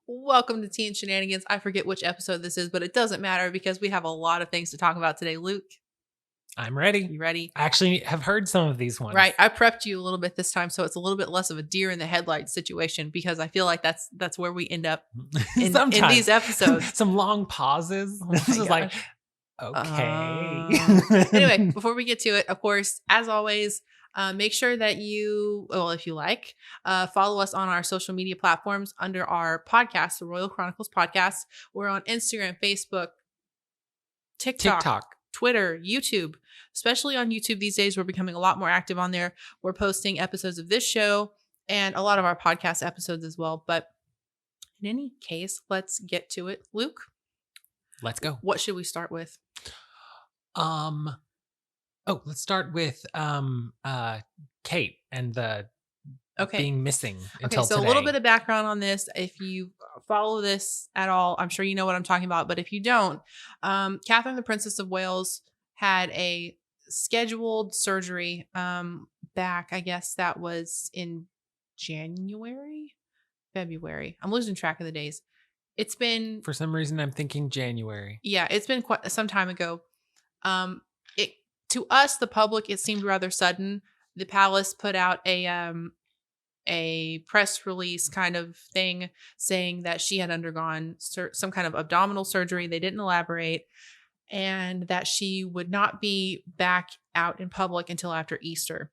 Welcome to Tea and Shenanigans. I forget which episode this is, but it doesn't matter because we have a lot of things to talk about today. Luke, I'm ready. you ready? I actually have heard some of these ones. Right. I prepped you a little bit this time, so it's a little bit less of a deer in the headlights situation because I feel like that's where we end up in these episodes. Some long pauses. Oh my This is like, gosh. okay. Anyway, before we get to it, of course, as always, make sure that you, well, if you like, follow us on our social media platforms under our podcast, the Royal Chronicles Podcast. We're on Instagram, Facebook, TikTok, Twitter, YouTube. Especially on YouTube these days, we're becoming a lot more active on there. We're posting episodes of this show and a lot of our podcast episodes as well. But in any case, let's get to it. Luke, Let's go. what should we start with? Let's start with Kate and the being missing until so today. a little bit of background on this. If you follow this at all, I'm sure you know what I'm talking about. But if you don't, Catherine, the Princess of Wales, had a scheduled surgery back, I guess that was in February. I'm losing track of the days. It's been, For some reason, I'm thinking January. yeah, it's been quite some time ago. To us, the public, it seemed rather sudden. The palace put out a press release kind of thing saying that she had undergone some kind of abdominal surgery. They didn't elaborate, and that she would not be back out in public until after Easter.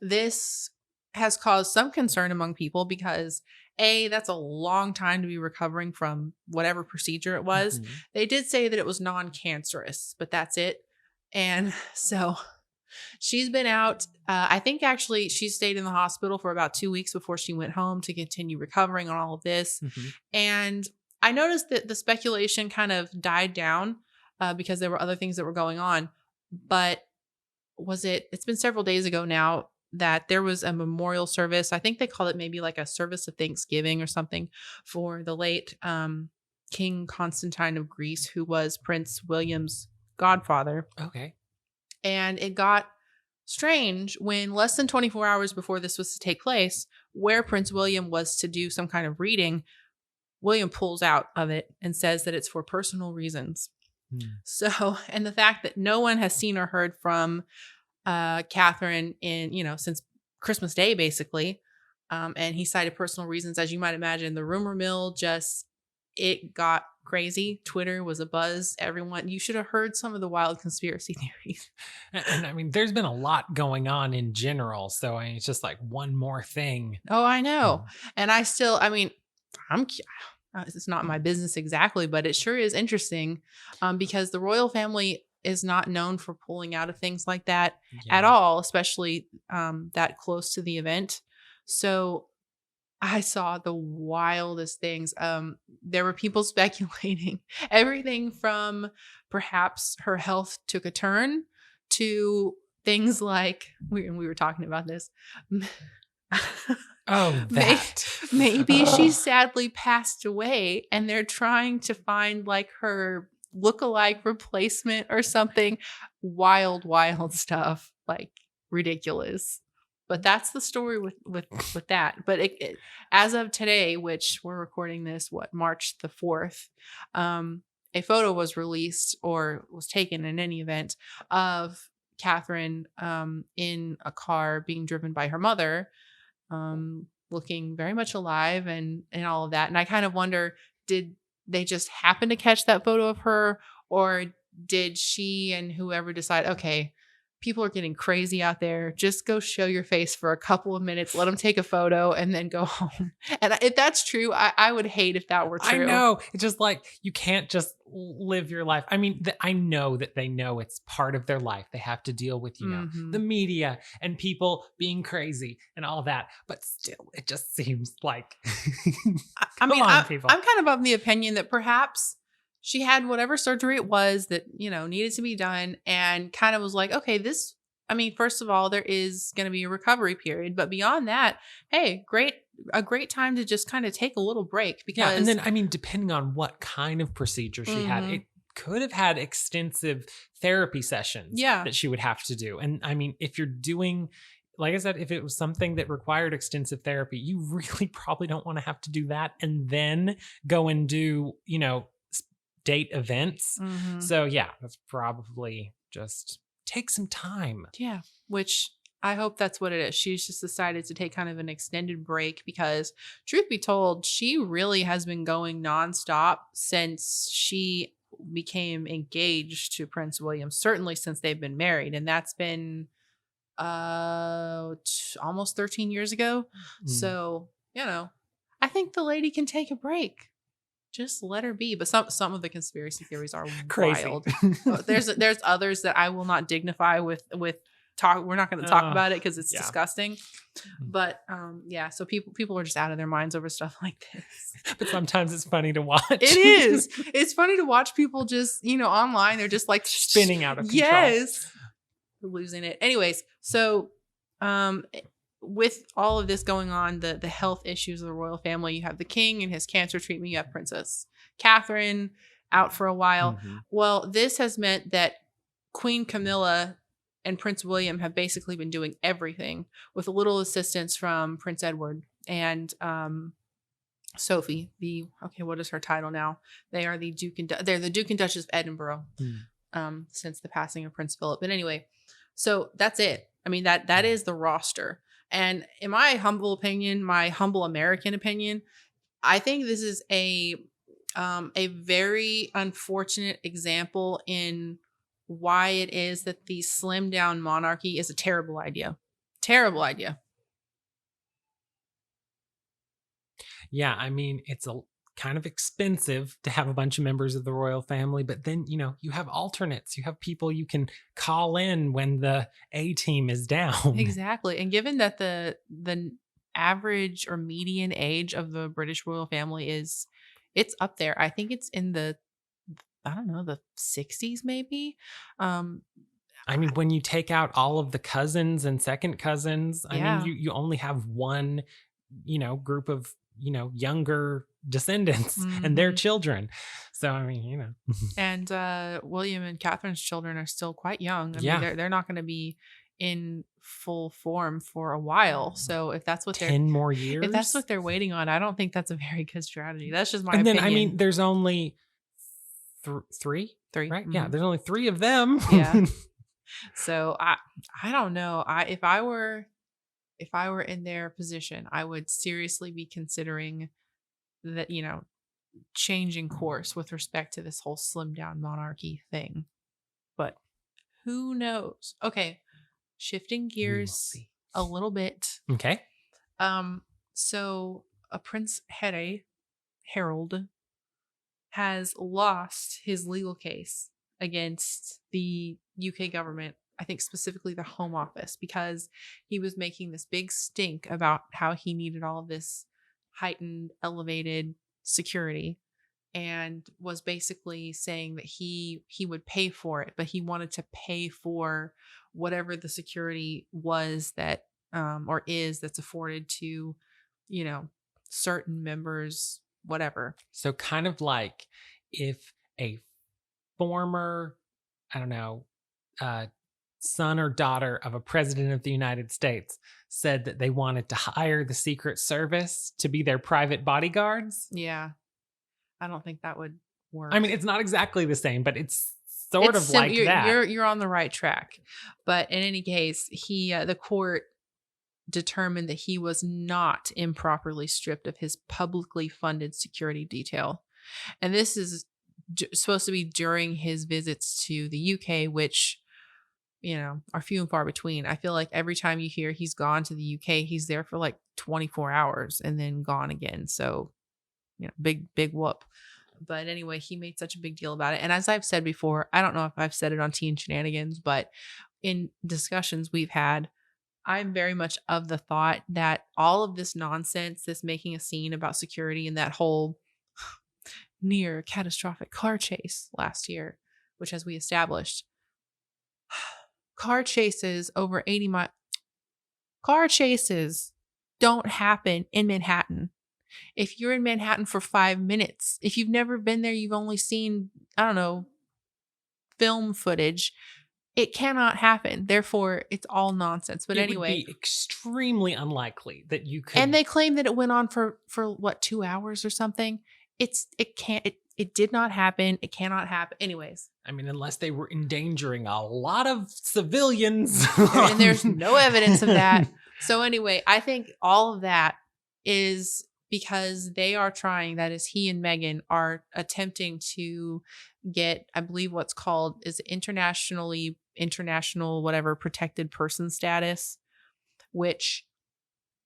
This has caused some concern among people because that's a long time to be recovering from whatever procedure it was. Mhm. They did say that it was non-cancerous, but that's it. And so she's been out. I think actually she stayed in the hospital for about 2 weeks before she went home to continue recovering on all of this. Mhm. And I noticed that the speculation kind of died down because there were other things that were going on. But it's been several days ago now that there was a memorial service. I think they call it maybe like a service of Thanksgiving or something for the late King Constantine of Greece, who was Prince William's godfather. Okay. And it got strange when less than 24 hours before this was to take place, where Prince William was to do some kind of reading, William pulls out of it and says that it's for personal reasons. So, and the fact that no one has seen or heard from Catherine since Christmas Day, basically. And he cited personal reasons, as you might imagine. The rumor mill it got crazy. Twitter was abuzz. Everyone, you should have heard some of the wild conspiracy theories. And I mean, there's been a lot going on in general. So I mean, it's just like one more thing. Oh, I know. And it's not my business exactly, but it sure is interesting because the royal family is not known for pulling out of things like that at all, especially that close to the event. So I saw the wildest things. There were people speculating everything from perhaps her health took a turn to things like, we were talking about this. Oh, that. Maybe she sadly passed away and they're trying to find like her lookalike replacement or something. Wild stuff, like ridiculous. But that's the story with that. But it, as of today, which we're recording this, March the 4th, a photo was released or was taken in any event of Catherine in a car being driven by her mother, looking very much alive and all of that. And I kind of wonder, did they just happen to catch that photo of her, or did she and whoever decide, okay, people are getting crazy out there, just go show your face for a couple of minutes, let them take a photo and then go home. And if that's true, I would hate if that were true. I know. It's just like, you can't just live your life. I mean, I know that they know it's part of their life. They have to deal with, the media and people being crazy and all that. But still, it just seems like, I'm kind of of the opinion that perhaps she had whatever surgery it was that, needed to be done, and kind of was like, okay, first of all, there is going to be a recovery period, but beyond that, hey, a great time to just kind of take a little break because. Yeah, and then, depending on what kind of procedure she had, it could have had extensive therapy sessions that she would have to do. And I mean, if you're doing like I said, if it was something that required extensive therapy, you really probably don't want to have to do that and then go and do, date events. So yeah, that's probably just take some time. Yeah, which I hope that's what it is. She's just decided to take kind of an extended break because, truth be told, she really has been going nonstop since she became engaged to Prince William, certainly since they've been married. And that's been almost 13 years ago. So, I think the lady can take a break. Just let her be. But some of the conspiracy theories are Crazy. wild. There's others that I will not dignify with talk. We're not going to talk about it because it's disgusting. But so people are just out of their minds over stuff like this. But sometimes it's funny to watch. It is. It's funny to watch people just, online. They're just like spinning out of control. Yes. Losing it. Anyways, so with all of this going on, the health issues of the royal family, you have the king and his cancer treatment, you have Princess Catherine out for a while. Well, this has meant that Queen Camilla and Prince William have basically been doing everything with a little assistance from Prince Edward and Sophie. What is her title now? They are the Duke and Duchess of Edinburgh since the passing of Prince Philip. But anyway, so that's it. I mean, that is the roster. And in my humble opinion, my humble American opinion, I think this is a very unfortunate example in why it is that the slim down monarchy is a terrible idea. Terrible idea. Yeah, I mean, it's a kind of expensive to have a bunch of members of the royal family, but then, you have alternates. You have people you can call in when the A team is down. Exactly. And given that the average or median age of the British royal family it's up there. I think it's in the 60s maybe. I mean, when you take out all of the cousins and second cousins, I mean, you only have one, group of, younger descendants and their children. So, I mean, And William and Catherine's children are still quite young. I mean, they're not going to be in full form for a while. So if that's what 10 more years, if that's what they're waiting on, I don't think that's a very good strategy. That's just my opinion. And then, I mean, there's only three, right? Yeah, there's only 3 of them. Yeah. So I don't know. If I were in their position, I would seriously be considering that, changing course with respect to this whole slim down monarchy thing. But who knows? Okay. Shifting gears a little bit. Okay. So a Prince Harold has lost his legal case against the UK government, I think specifically the Home Office, because he was making this big stink about how he needed all of this heightened, elevated security, and was basically saying that he would pay for it, but he wanted to pay for whatever the security was that or is that's afforded to, certain members, whatever. So kind of like if a former, I don't know, son or daughter of a president of the United States said that they wanted to hire the Secret Service to be their private bodyguards. Yeah. I don't think that would work. I mean, it's not exactly the same, but it's sort of like that. You're on the right track. But in any case, the court determined that he was not improperly stripped of his publicly funded security detail. And this is supposed to be during his visits to the UK, which, are few and far between. I feel like every time you hear he's gone to the UK, he's there for like 24 hours and then gone again. So, big whoop. But anyway, he made such a big deal about it. And as I've said before, I don't know if I've said it on Teen Shenanigans, but in discussions we've had, I'm very much of the thought that all of this nonsense, this making a scene about security and that whole near catastrophic car chase last year, which, as we established, car chases over 80 miles. Car chases don't happen in Manhattan. If you're in Manhattan for 5 minutes, if you've never been there, you've only seen, I don't know, film footage, It cannot happen. Therefore, it's all nonsense. But it anyway, would be extremely unlikely that you could. and they claim that it went on for what, 2 hours or something. It did not happen. It cannot happen. Anyways, I mean, unless they were endangering a lot of civilians. and there's no evidence of that. So anyway, I think all of that is because they are trying, that is, he and Meghan are attempting to get, I believe what's called is international whatever protected person status, which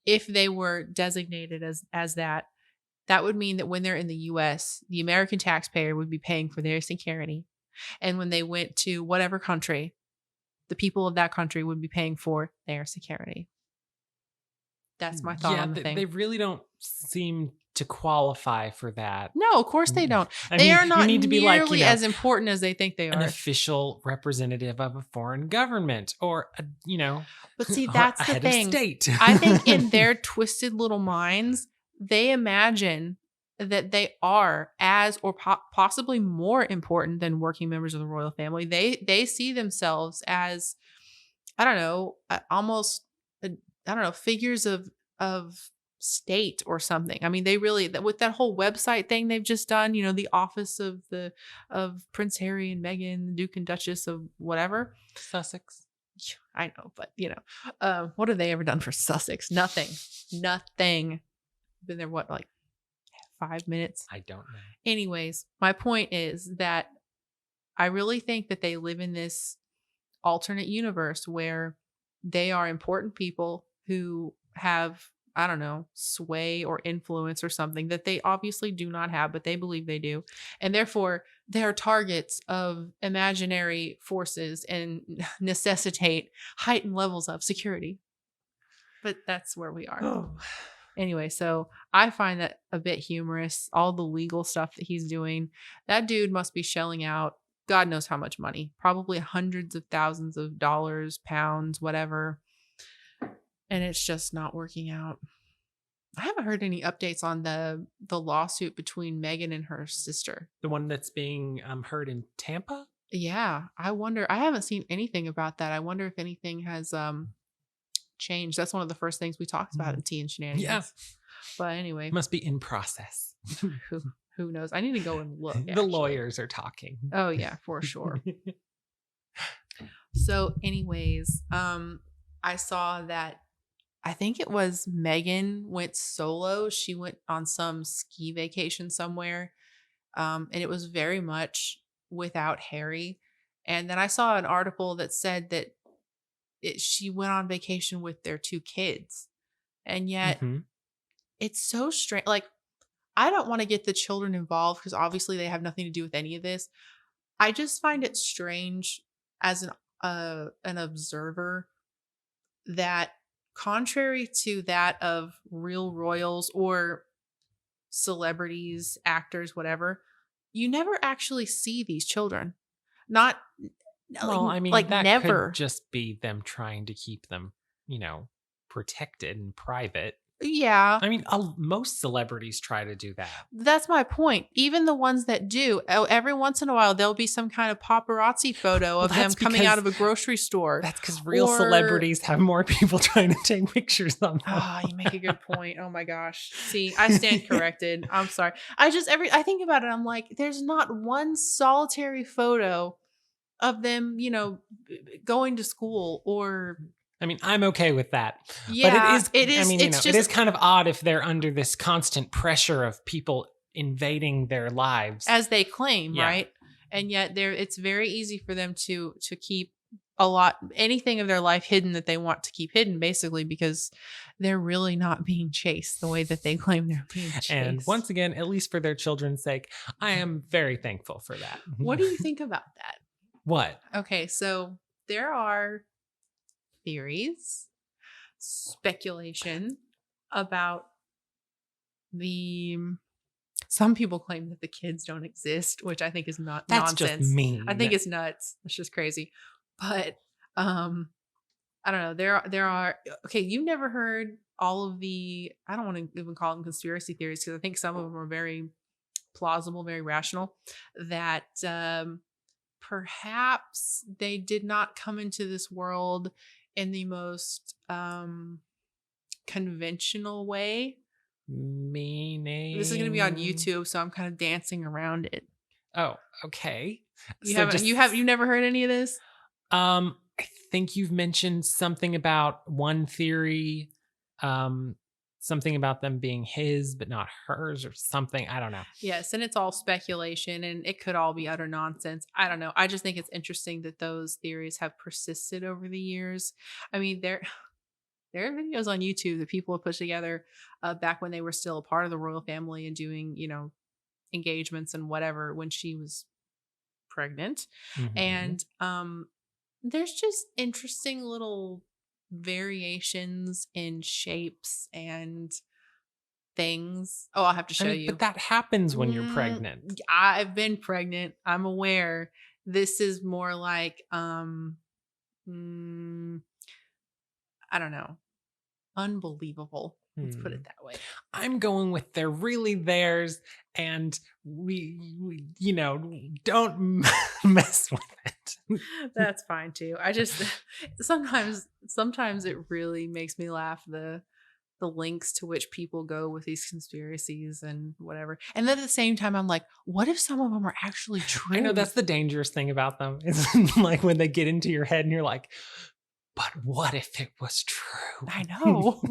if they were designated as that, that would mean that when they're in the US, the American taxpayer would be paying for their security. And when they went to whatever country, the people of that country would be paying for their security. That's my thought on the thing. They really don't seem to qualify for that. No, of course they don't. They are not nearly as important as they think they are. An official representative of a foreign government, or But see, that's the thing. Head of state. I think in their twisted little minds, they imagine that they are as or possibly more important than working members of the royal family. They see themselves as, I don't know, almost figures of state or something. I mean, they really, with that whole website thing they've just done, the office of Prince Harry and Meghan, the Duke and Duchess of whatever, Sussex. I know, but what have they ever done for Sussex? Nothing. Been there what, like 5 minutes? I don't know. Anyways, my point is that I really think that they live in this alternate universe where they are important people who have, I don't know, sway or influence or something that they obviously do not have, but they believe they do. And therefore, they are targets of imaginary forces and necessitate heightened levels of security. But that's where we are. Oh. Anyway, so I find that a bit humorous, all the legal stuff that he's doing. That dude must be shelling out God knows how much money, probably hundreds of thousands of dollars, pounds, whatever. And it's just not working out. I haven't heard any updates on the lawsuit between Meghan and her sister. The one that's being heard in Tampa? Yeah, I wonder. I haven't seen anything about that. I wonder if anything has changed. That's one of the first things we talked about in Tea and Shenanigans. Yeah. But anyway. It must be in process. Who knows? I need to go and look. The lawyers are talking. Oh, yeah, for sure. So anyways, I saw that, I think it was Meghan went solo. She went on some ski vacation somewhere. And it was very much without Harry. And then I saw an article that said that she went on vacation with their 2 kids. And yet it's so strange. Like, I don't want to get the children involved because obviously they have nothing to do with any of this. I just find it strange as an observer that, contrary to that of real royals or celebrities, actors, whatever, you never actually see these children. Not, well, I mean, like, that never. Could just be them trying to keep them, protected and private. Yeah. I mean, most celebrities try to do that. That's my point. Even the ones that do, every once in a while, there'll be some kind of paparazzi photo of them coming out of a grocery store. That's because real celebrities have more people trying to take pictures of them. Oh, you make a good point. Oh my gosh. See, I stand corrected. I'm sorry. I think about it. I'm like, there's not one solitary photo of them, going to school or... I mean, I'm okay with that. Yeah, but it is. I mean, it is kind of odd if they're under this constant pressure of people invading their lives, as they claim, right? And yet, it's very easy for them to keep anything of their life hidden that they want to keep hidden, basically, because they're really not being chased the way that they claim they're being chased. And once again, at least for their children's sake, I am very thankful for that. What do you think about that? What? Okay, so there are theories, speculation about some people claim that the kids don't exist, which I think is not That's nonsense. Just mean. I think it's nuts. It's just crazy. But I don't know. There are okay, you've never heard all of the, I don't want to even call them conspiracy theories because I think some of them are very plausible, very rational, that perhaps they did not come into this world in the most conventional way. Meaning, This is going to be on YouTube, so I'm kind of dancing around it. Oh, okay. You've never heard any of this? I think you've mentioned something about one theory, something about them being his but not hers or something. I don't know. Yes, and it's all speculation and it could all be utter nonsense. I don't know. I just think it's interesting that those theories have persisted over the years. I mean, there are videos on YouTube that people have put together back when they were still a part of the royal family and doing, engagements and whatever when she was pregnant. Mhm. And there's just interesting little variations in shapes and things. Oh, I'll have to show you. But that happens when you're pregnant. I've been pregnant. I'm aware. This is more like I don't know. Unbelievable. Let's put it that way. I'm going with they're really theirs, and we don't mess with it. That's fine too. I just sometimes it really makes me laugh the links to which people go with these conspiracies and whatever. And then at the same time, I'm like, what if some of them are actually true? I know that's the dangerous thing about them. It's like when they get into your head and you're like, but what if it was true? I know.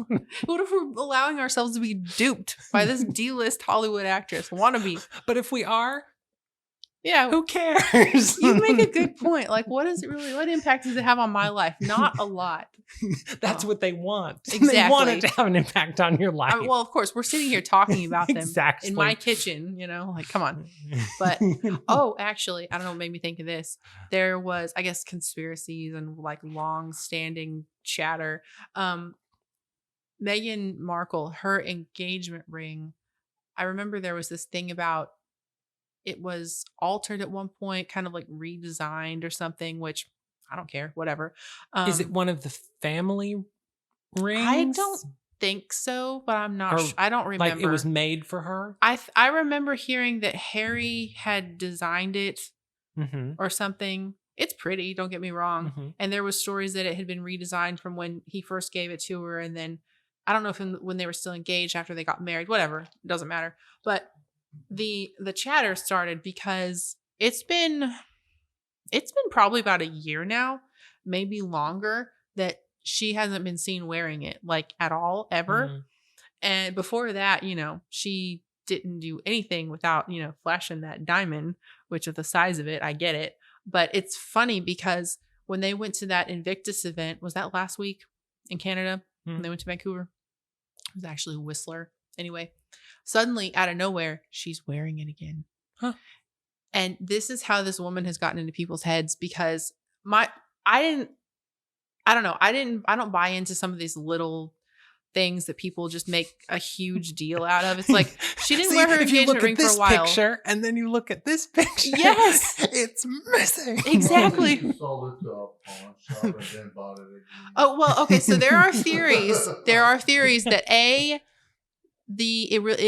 What if we're allowing ourselves to be duped by this D-list Hollywood actress wannabe? But if we are, yeah, who cares? You make a good point. Like, what impact does it have on my life? Not a lot. That's what they want. Exactly. They want it to have an impact on your life. Well, of course, we're sitting here talking about them exactly. in my kitchen, like, come on. But, actually, I don't know what made me think of this. There was, I guess, conspiracies and like long-standing chatter. Meghan Markle, her engagement ring, I remember there was this thing about it was altered at one point, kind of like redesigned or something, which I don't care, whatever. Is it one of the family rings? I don't think so, but I'm not sure. I don't remember. Like it was made for her? I remember hearing that Harry had designed it or something. It's pretty, don't get me wrong. And there was stories that it had been redesigned from when he first gave it to her. And then I don't know if when they were still engaged after they got married, whatever, it doesn't matter. But the chatter started because it's been probably about a year now, maybe longer, that she hasn't been seen wearing it like at all ever. And before that, she didn't do anything without, flashing that diamond, which of the size of it, I get it. But it's funny because when they went to that Invictus event, was that last week in Canada? When they went to Vancouver? It was actually Whistler. Anyway, suddenly out of nowhere, she's wearing it again. And this is how this woman has gotten into people's heads because I don't buy into some of these little things that people just make a huge deal out of. It's like she didn't wear her engagement ring for a while. Picture, and then you look at this picture. Yes, it's missing. Exactly. Oh well, okay. So there are theories. There are theories that it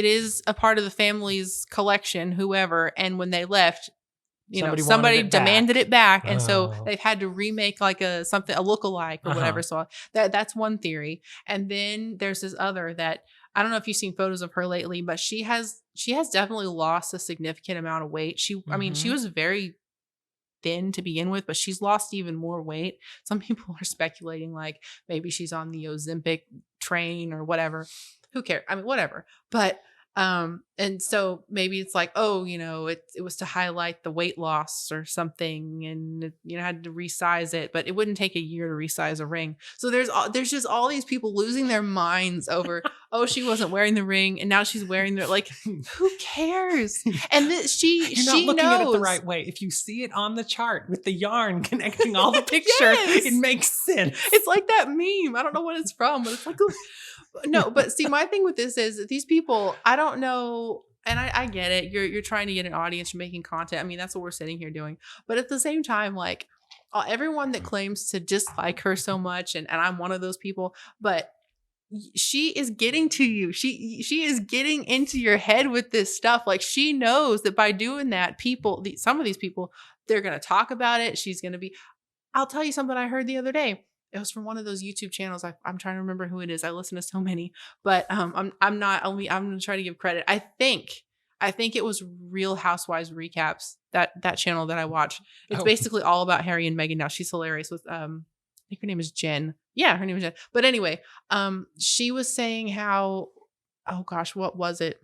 is a part of the family's collection, whoever, and when they left, somebody demanded it back, and so they've had to remake like a lookalike or whatever. So that's one theory. And then there's this other that I don't know if you've seen photos of her lately, but she has definitely lost a significant amount of weight. I mean, she was very thin to begin with, but she's lost even more weight. Some people are speculating like maybe she's on the Ozempic train or whatever. Who cares? I mean, whatever. But and so maybe it's like, it was to highlight the weight loss or something, and had to resize it, but it wouldn't take a year to resize a ring. So there's just all these people losing their minds over, she wasn't wearing the ring, and now she's wearing the who cares? And you're not looking at it the right way. If you see it on the chart with the yarn connecting all the pictures, it makes sense. It's like that meme. I don't know what it's from, but it's like. No, but see, my thing with this is that these people, I don't know, and I get it. You're trying to get an audience, you're making content. I mean, that's what we're sitting here doing. But at the same time, like everyone that claims to dislike her so much, and I'm one of those people, but she is getting to you. She is getting into your head with this stuff. Like, she knows that by doing that, some of these people, they're going to talk about it. She's going to be. I'll tell you something I heard the other day. It was from one of those YouTube channels. I'm trying to remember who it is. I listen to so many, but I'm not. I'm going to try to give credit. I think it was Real Housewives Recaps, that channel that I watch. It's basically all about Harry and Meghan now. She's hilarious with I think her name is Jen. Yeah, her name is Jen. But anyway, she was saying how, oh gosh, what was it?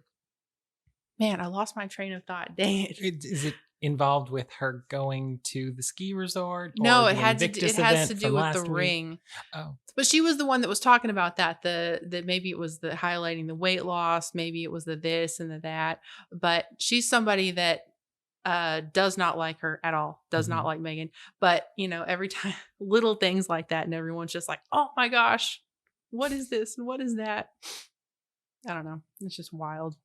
Man, I lost my train of thought. Dang it. Is it involved with her going to the ski resort? No, or it has to do with the ring. Oh, but she was the one that was talking about that. The maybe it was the highlighting the weight loss, maybe it was the this and the that. But she's somebody that does not like her at all. Does not like Meghan. But every time little things like that, and everyone's just like, "Oh my gosh, what is this and what is that?" I don't know. It's just wild.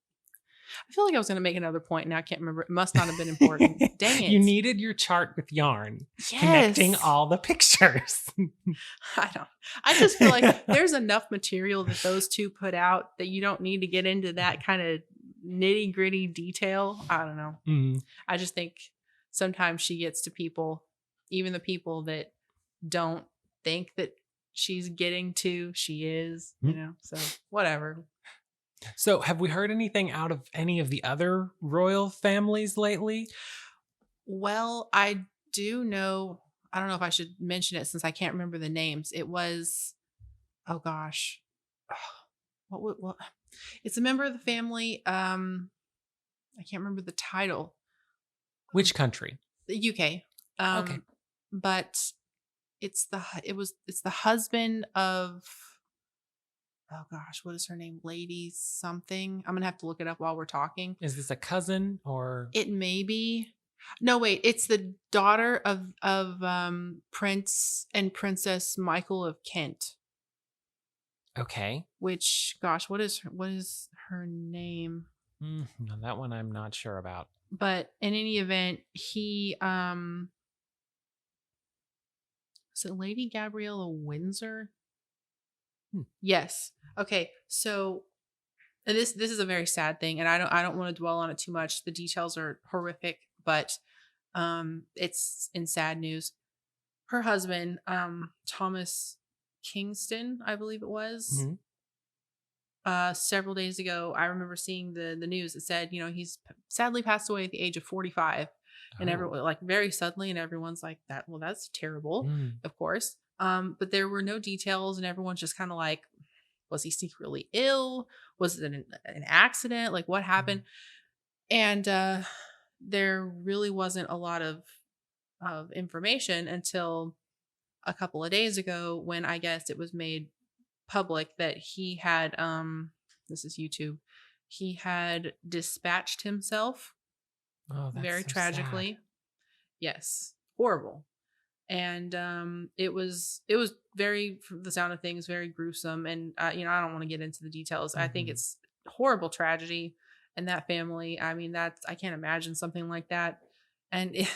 I feel like I was going to make another point. Now I can't remember. It must not have been important. Dang it. You needed your chart with yarn. Connecting all the pictures. I just feel like there's enough material that those two put out that you don't need to get into that kind of nitty gritty detail. I don't know. I just think sometimes she gets to people, even the people that don't think that she's getting to, she is, so whatever. So have we heard anything out of any of the other royal families lately? Well, I do know, I don't know if I should mention it since I can't remember the names. It was, oh gosh. What? It's a member of the family. I can't remember the title. Which country? The UK. Okay. But it's the husband of, oh gosh, what is her name? Lady something. I'm going to have to look it up while we're talking. Is this a cousin or? It may be. No, wait. It's the daughter of Prince and Princess Michael of Kent. Okay. Which, gosh, what is her name? No, that one I'm not sure about. But in any event, he is it Lady Gabriella Windsor? Yes. Okay. So, and this is a very sad thing, and I don't want to dwell on it too much. The details are horrific, but it's in sad news. Her husband, Thomas Kingston, I believe it was. Several days ago, I remember seeing the news that said, he's sadly passed away at the age of 45, and everyone, like, very suddenly, and everyone's like, that. Well, that's terrible, of course. But there were no details, and everyone's just kind of like, was he secretly ill? Was it an accident? Like, what happened? And there really wasn't a lot of information until a couple of days ago, when I guess it was made public that he had this is YouTube, he had dispatched himself. Oh, that's very so tragically. sad. Yes, horrible. And it was very, from the sound of things, very gruesome. And I don't want to get into the details. I think it's horrible tragedy, and that family, I mean, I can't imagine something like that. And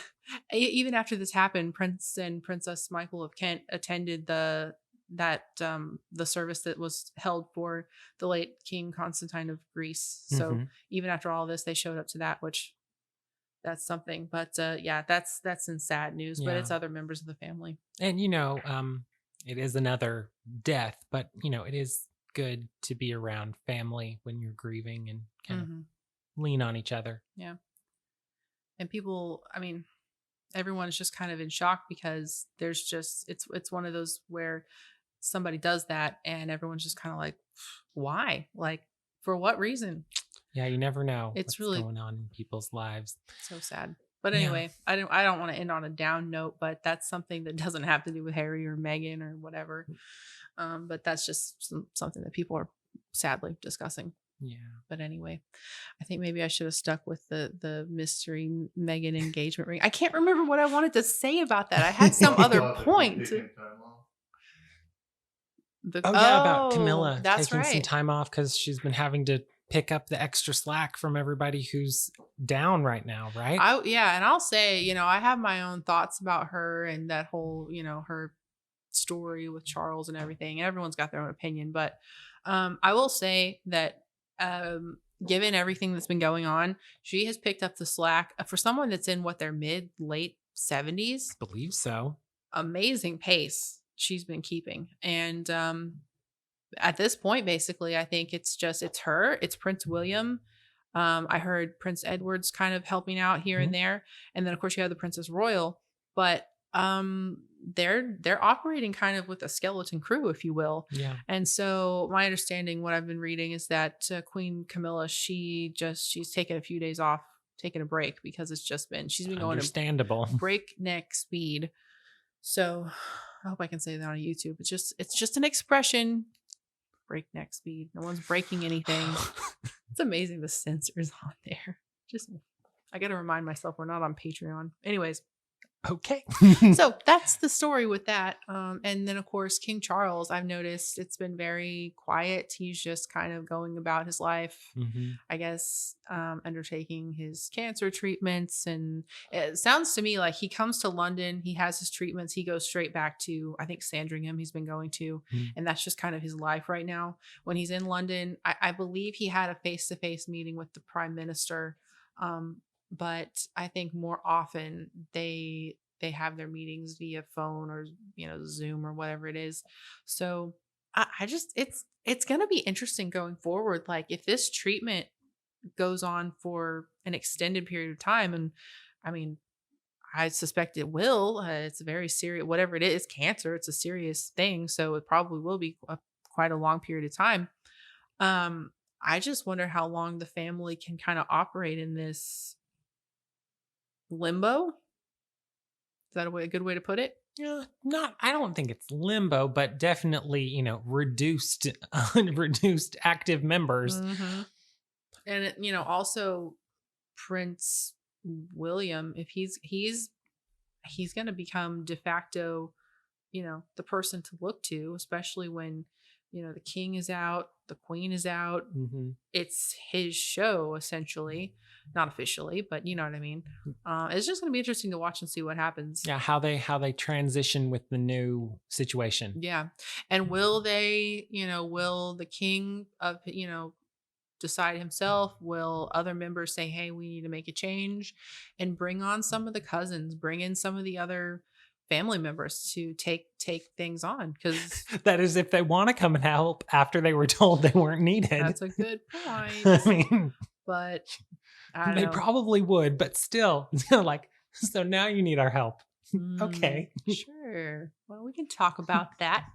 even after this happened, Prince and Princess Michael of Kent attended the service that was held for the late King Constantine of Greece. So even after all this, they showed up to that, which, that's something. But yeah, that's in sad news. But it's other members of the family. And it is another death, but it is good to be around family when you're grieving and kind of lean on each other. Yeah. And people, I mean, everyone is just kind of in shock, because there's just, it's one of those where somebody does that and everyone's just kind of like, why? Like, for what reason? Yeah, you never know what's really going on in people's lives. So sad. But anyway, I don't want to end on a down note, but that's something that doesn't have to do with Harry or Meghan or whatever. But that's just something that people are sadly discussing. Yeah. But anyway, I think maybe I should have stuck with the mystery Meghan engagement ring. I can't remember what I wanted to say about that. I had some other point. About Camilla that's taking right. some time off because she's been having to pick up the extra slack from everybody who's down right now, right? And I'll say, I have my own thoughts about her and that whole, her story with Charles and everything. Everyone's got their own opinion, but I will say that given everything that's been going on, she has picked up the slack for someone that's in what their late 70s. Believe so. Amazing pace she's been keeping. And at this point, basically, I think it's her, it's Prince William. I heard Prince Edward's kind of helping out here and there. And then of course you have the Princess Royal, but they're operating kind of with a skeleton crew, if you will. Yeah. And so my understanding, what I've been reading, is that Queen Camilla, she's taken a few days off, taking a break, because she's been going understandable breakneck speed. So I hope I can say that on YouTube. It's just an expression. Breakneck speed. No one's breaking anything. It's amazing the censors on there. I got to remind myself we're not on Patreon. Anyways. Okay. So that's the story with that. And then of course, King Charles, I've noticed it's been very quiet. He's just kind of going about his life, I guess, undertaking his cancer treatments. And it sounds to me like he comes to London, he has his treatments, he goes straight back to, I think, Sandringham he's been going to. And that's just kind of his life right now. When he's in London, I believe he had a face-to-face meeting with the Prime Minister. But I think more often they have their meetings via phone or, Zoom or whatever it is. So I just, it's going to be interesting going forward. Like if this treatment goes on for an extended period of time, and I mean, I suspect it will, it's a very serious, whatever it is, cancer, it's a serious thing. So it probably will be quite a long period of time. I just wonder how long the family can kind of operate in this limbo. Is that a good way to put it? Yeah, I don't think it's limbo, but definitely, reduced active members. And also Prince William, if he's going to become de facto, the person to look to, especially when the king is out, the queen is out. It's his show, essentially. Not officially, but you know what I mean. It's just going to be interesting to watch and see what happens. Yeah, how they transition with the new situation. Yeah. And will the king decide himself? Will other members say, hey, we need to make a change, and bring on some of the cousins, bring in some of the other family members to take things on? Because that is, if they want to come and help after they were told they weren't needed. That's a good point. I mean, but they probably would, but still, like, so now you need our help. Okay. Sure. Well, we can talk about that.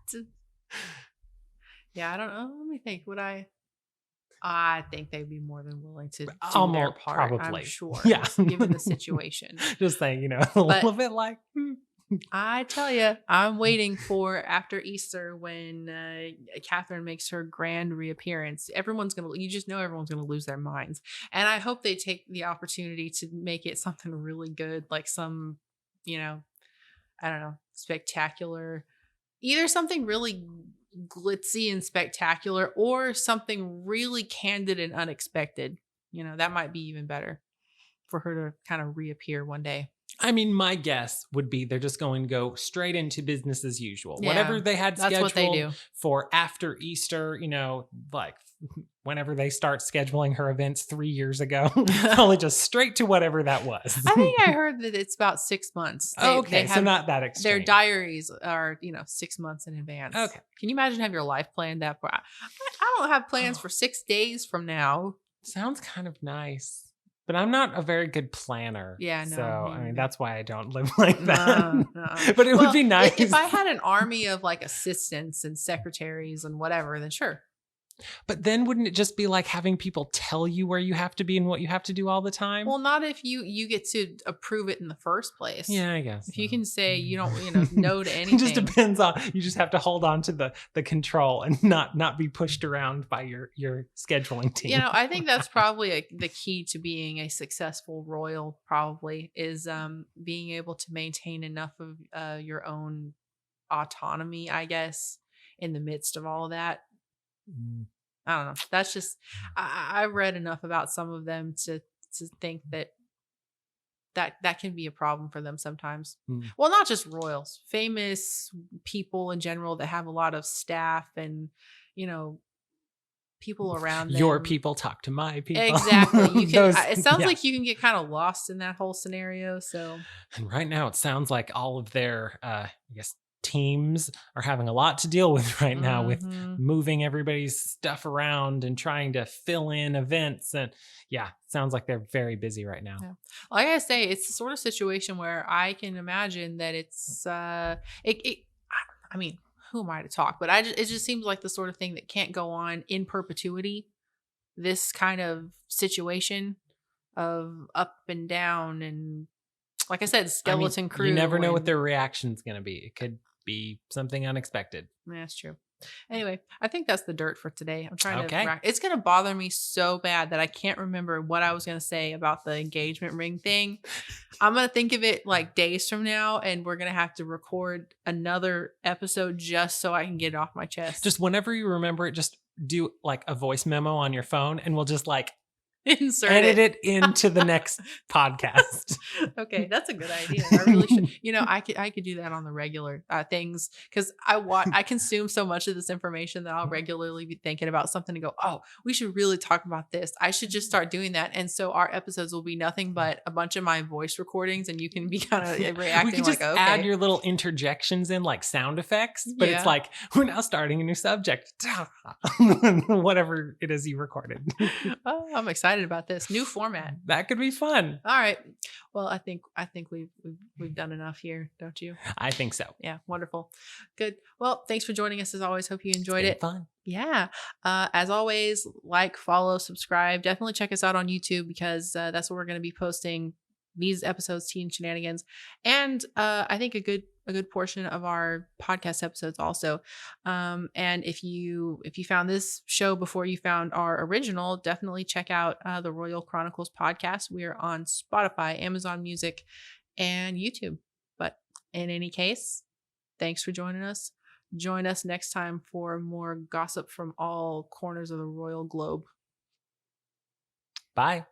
Yeah, I don't know. Let me think. I think they'd be more than willing to do their part. Probably. I'm sure. Yeah. Given the situation. Just saying, a little bit like... I tell you, I'm waiting for after Easter when Catherine makes her grand reappearance. Everyone's going to lose their minds. And I hope they take the opportunity to make it something really good, like some, I don't know, spectacular, either something really glitzy and spectacular or something really candid and unexpected. That might be even better for her to kind of reappear one day. I mean, my guess would be they're just going to go straight into business as usual. Yeah, whatever they had scheduled what they do for after Easter, like whenever they start scheduling her events 3 years ago, probably just straight to whatever that was. I think I heard that it's about 6 months. Okay, so not that extreme. Their diaries are, 6 months in advance. Okay. Can you imagine have your life planned that far? I don't have plans for 6 days from now. Sounds kind of nice. But I'm not a very good planner. Yeah, no. So, I mean, that's why I don't live like that. No. But it would be nice. If I had an army of like assistants and secretaries and whatever, then sure. But then wouldn't it just be like having people tell you where you have to be and what you have to do all the time? Well, not if you get to approve it in the first place. Yeah, I guess. If you can say you don't, no to anything. It just depends on, you just have to hold on to the control and not be pushed around by your scheduling team. I think that's probably the key to being a successful royal, probably, is being able to maintain enough of your own autonomy, I guess, in the midst of all of that. I don't know. That's just, I read enough about some of them to think that can be a problem for them sometimes. Well, not just royals, famous people in general that have a lot of staff and, people around them. Your people talk to my people. Exactly. You can. It sounds like you can get kind of lost in that whole scenario. So, and right now it sounds like all of their, I guess, teams are having a lot to deal with right now with moving everybody's stuff around and trying to fill in events. And yeah, sounds like they're very busy right now. Yeah. Like I say, it's the sort of situation where I can imagine that it's I mean, who am I to talk? But it just seems like the sort of thing that can't go on in perpetuity. This kind of situation of up and down, and like I said, skeleton crew. You never know what their reaction's going to be. It could be something unexpected. That's true. Anyway, I think that's the dirt for today. I'm trying to. It's going to bother me so bad that I can't remember what I was going to say about the engagement ring thing. I'm going to think of it like days from now, and we're going to have to record another episode just so I can get it off my chest. Just whenever you remember it, just do like a voice memo on your phone, and we'll just like edit it into the next podcast. Okay, that's a good idea. I really should. I could do that on the regular things, because I consume so much of this information that I'll regularly be thinking about something and go, oh, we should really talk about this. I should just start doing that, and so our episodes will be nothing but a bunch of my voice recordings, and you can be kind of reacting. We could just add your little interjections in, like sound effects, but it's like, we're now starting a new subject. Whatever it is you recorded. Oh, I'm excited about this new format. That could be fun. All right. Well, I think we've done enough here, don't you? I think so. Yeah, wonderful. Good. Well, thanks for joining us as always. Hope you enjoyed it. Fun. Yeah. As always, like, follow, subscribe. Definitely check us out on YouTube, because that's where we're going to be posting these episodes, Teen Shenanigans, and I think a good portion of our podcast episodes also. And if you found this show before you found our original, definitely check out the Royal Chronicles podcast. We are on Spotify, Amazon Music, and YouTube. But in any case, thanks for joining us. Join us next time for more gossip from all corners of the royal globe. Bye.